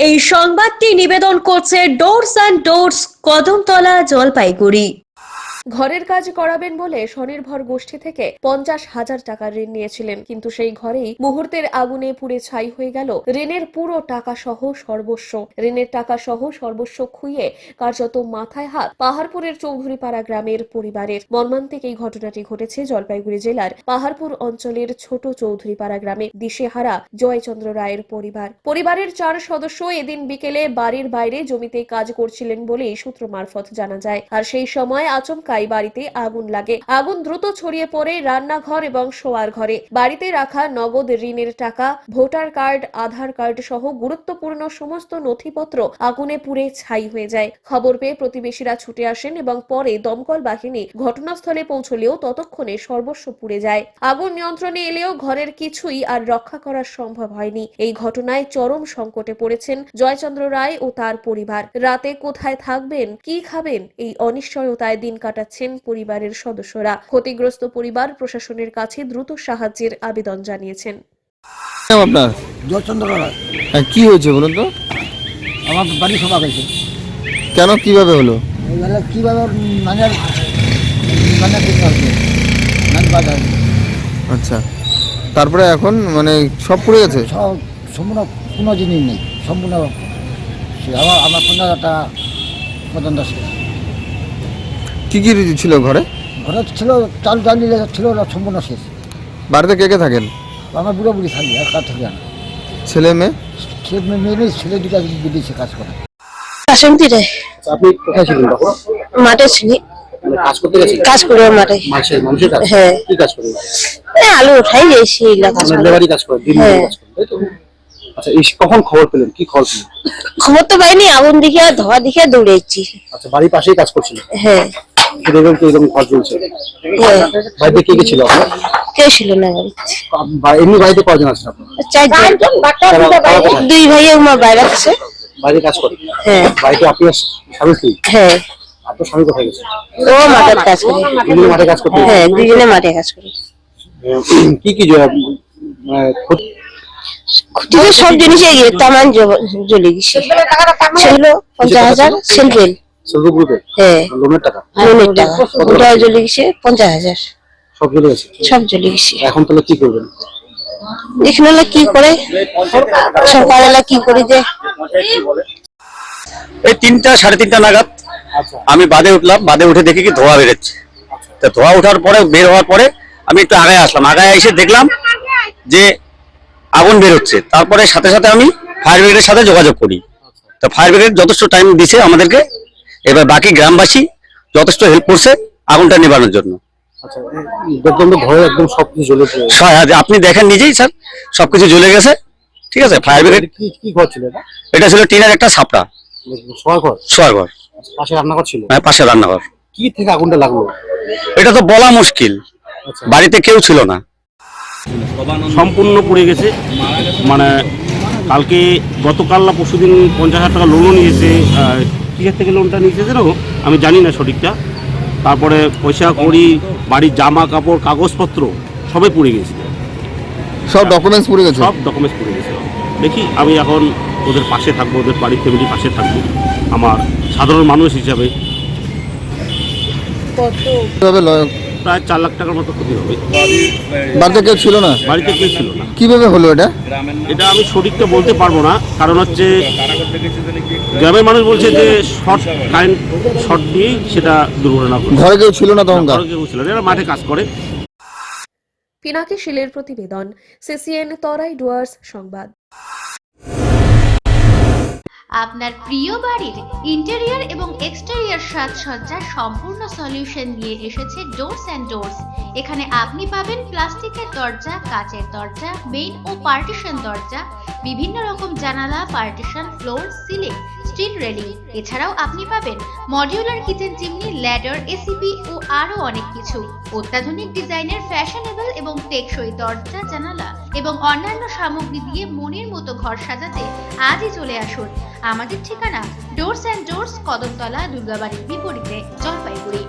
এই সংবাদটি নিবেদন করছে doors and doors, Kadamtala, Jalpaiguri. ঘরের কাজ করাবেন বলে স্বনির্ভর গোষ্ঠী থেকে 50,000 টাকা ঋণ নিয়েছিলেন, কিন্তু সেই ঘরেই মুহূর্তের আগুনে পুড়ে ছাই হয়ে গেল ঋণের পুরো টাকা সহ সর্বস্ব। ঋণের টাকা সহ সর্বস্ব খুইয়ে কার্যত মাথায় হাত পাহাড়পুরের চৌধুরীপাড়া গ্রামের পরিবারের। মর্মান্তিক এই ঘটনাটি ঘটেছে জলপাইগুড়ি জেলার পাহাড়পুর অঞ্চলের ছোট চৌধুরীপাড়া গ্রামে। দিশেহারা জয়চন্দ্র রায়ের পরিবারের 4 সদস্য এদিন বিকেলে বাড়ির বাইরে জমিতে কাজ করছিলেন বলেই সূত্র মারফত জানা যায়। আর সেই সময় আচমকাই বাড়িতে আগুন লাগে। আগুন দ্রুত ছড়িয়ে পড়ে রান্নাঘর এবং শোয়ার ঘরে। বাড়িতে রাখা নগদ ঋণের টাকা, ভোটার কার্ড, আধার কার্ড সহ গুরুত্বপূর্ণ সমস্ত নথিপত্র আগুনে পুড়ে ছাই হয়ে যায়। খবর পেয়ে প্রতিবেশীরা ছুটে আসেন এবং পরে দমকল বাহিনী ঘটনাস্থলে পৌঁছলেও ততক্ষণে সর্বস্ব পুড়ে যায়। আগুন নিয়ন্ত্রণে এলেও ঘরের কিছুই আর রক্ষা করা সম্ভব হয়নি। এই ঘটনায় চরম সংকটে পড়েছেন জয়চন্দ্র রায় ও তার পরিবার। রাতে কোথায় থাকবেন, কি খাবেন, এই অনিশ্চয়তায় দিন কাটাচ্ছেন পরিবারের সদস্যরা। ক্ষতিগ্রস্ত পরিবার প্রশাসনের কাছে দ্রুত সাহায্যের আবেদন জানিয়েছেন। আপনার জয়চন্দ্র রায়। কি হয়েছে বলুন তো? আমার বাড়ি সভা গেছে। কেন, কিভাবে হলো? এবারে কীভাবে নানের দিতে হবে, নান বাজার আচ্ছা, তারপরে এখন মানে সব পুড়ে গেছে? সব সম্পূর্ণ কোনো জিনিস নেই, সম্পূর্ণ আমার 15,000 টাকা পর্যন্ত শেষ। কি কি ছিল ঘরে? ঘরে ছিল চাল ছিল ওরা সম্পূর্ণ শেষ। বাড়িতে কে কে থাকেন? আমার বুড়ো বুড়ি থাকি, আর কাজ থাকি না। ছেলে মেয়ে? মেয়ে নেই, ছেলে দুটা বিদেশে কাজ করে। কাশন্তি রে আপনি কোথায় ছিলেন তখন? মাঠে ছিলি, মানে কাজ করতে গেছেন? কাজ করে মাঠে। মানুষের কাজ? হ্যাঁ। কি কাজ করেন? আলু উঠাই গেছি, কাজ করে। লেবারি কাজ করেন, দিন হ্যাঁ। কাজ করেন, তাই তো? আচ্ছা, এই কখন খবর পেলেন, কি খবর পেলেন? খবর তো পাইনি, আগুন দেখে ধোয়া দেখে দৌড়েছি। আচ্ছা, বাড়ির পাশেই কাজ করছিলেন? হ্যাঁ দেখবেন তো এরকম কাজ চলছে। হ্যাঁ। বাড়িতে কে কে ছিল আপনার? কেউ ছিল না বাড়িতে। এমনি বাড়িতে কজন আছেন আপনার? 4 জন। তারা কোথায়? 2 ভাই আমার বাইরে আছে। বাইরে কাজ করেন? হ্যাঁ। বাড়িতে আপনি আর স্বামী স্ত্রী? হ্যাঁ। আপনার স্বামী কোথায় গেছে? ও মাঠে কাজ করে। দুজনে মাঠে কাজ করতে? হ্যাঁ, 2 জনে মাঠে কাজ করে। কি কি ক্ষতি? ক্ষতি তো সব জিনিসে গিয়ে তামান জ্বলে গেছে। ছিল 50,000 সেলফেল। সেলফ গ্রুপে? হ্যাঁ। লোনের টাকা? লোনের টাকা ওটাও জ্বলে গেছে। 50,000 সব চলে গেছে? সব জ্বলে গেছে। এখন তাহলে কি করবেন? দেখলে কি করে সরকারেরা কি করে দেয়। এই 3টা 3:30 নাগাদ আমি বাদে উঠলাম। বাদে উঠে দেখি কি ধোঁয়া বেরোচ্ছে। তো ধোঁয়া ওঠার পরে, বের হওয়ার পরে আমি একটু আগায় আসলাম। আগায় এসে দেখলাম যে আগুন বেরোচ্ছে। তারপরে সাথে সাথে আমি ফায়ার ব্রিগেডের সাথে যোগাযোগ করি। তো ফায়ার ব্রিগেড যথেষ্ট টাইম দিছে আমাদেরকে। এবার বাকি গ্রামবাসী যথেষ্ট হেল্প করছে আগুনটা নেভানোর জন্য। আচ্ছা, দেখলাম তো ঘরে একদম সবকিছু জ্বলে গেছে। আপনি দেখেন নিজেই স্যার, সবকিছু জ্বলে গেছে। ঠিক আছে, ফায়ার ব্রিগেড। কি ঘর ছিল এটা? এটা ছিল টিনের একটা ছাপড়া শোয়ার ঘর? শোয়ার ঘর। পাশে রান্নাঘর ছিল? হ্যাঁ, পাশে রান্নাঘর। কি থেকে আগুনটা লাগলো? এটা তো বলা মুশকিল, বাড়িতে কেউ ছিল না। সম্পূর্ণ পুড়ে গেছে। মানে কালকে, গতকাল না পরশুদিন 50,000 টাকা লোনও নিয়েছে। কিসের থেকে লোনটা নিয়েছে যেন আমি জানি না সঠিকটা। তারপরে পয়সা কড়ি, বাড়ির জামা কাপড়, কাগজপত্র সবই পুড়ে গেছে। সব ডকুমেন্টস পুড়ে গেছে? সব ডকুমেন্টস পুড়ে গেছে। দেখি, আমি এখন ওদের পাশে থাকবো, ওদের বাড়ির ফ্যামিলির পাশে থাকবো আমার সাধারণ মানুষ হিসাবে। প্রায় 4 লাখ টাকার মতো ক্ষতি হবে। বাড়িতে কেউ ছিল না? বাড়িতে কেউ ছিল না। কিভাবে হলো এটা? এটা আমি সঠিকটা বলতে পারবো না, কারণ হচ্ছে গ্রামের মানুষ বলছে যে কারেন্ট শর্ট দিয়েই সেটা দুর্ঘটনা ঘটেছে। ঘরে কেউ ছিল না তখন? ঘরে কেউ ছিল না, এরা মাঠে কাজ করে। পিনাকি শিলের প্রতিবেদন, সিসিএন তরাই ডুয়ার্স সংবাদ। আপনার প্রিয় বাড়ির ইন্টেরিয়র এবং এক্সটেরিয়র সাজসজ্জার সম্পূর্ণ সলিউশন নিয়ে এসেছে ডোরস অ্যান্ড ডোরস। এখানে আপনি পাবেন প্লাস্টিকের দরজা, কাচের দরজা, মেইন ও পার্টিশন দরজা, বিভিন্ন রকম জানালা, partition, floor, ceiling, steel railing. এছাড়াও আপনি পাবেন modular kitchen chimney, ladder, ACP ও আরো অনেক কিছু। অত্যাধুনিক ডিজাইনের ফ্যাশনেবল এবং টেকসই দরজা, জানালা এবং অন্যান্য সামগ্রী দিয়ে মনের মতো ঘর সাজাতে আজই চলে আসুন। আমাদের ঠিকানা ডোরস অ্যান্ড ডোরস, কদমতলা, দুর্গাবাড়ির বিপরীতে, জলপাইগুড়ি।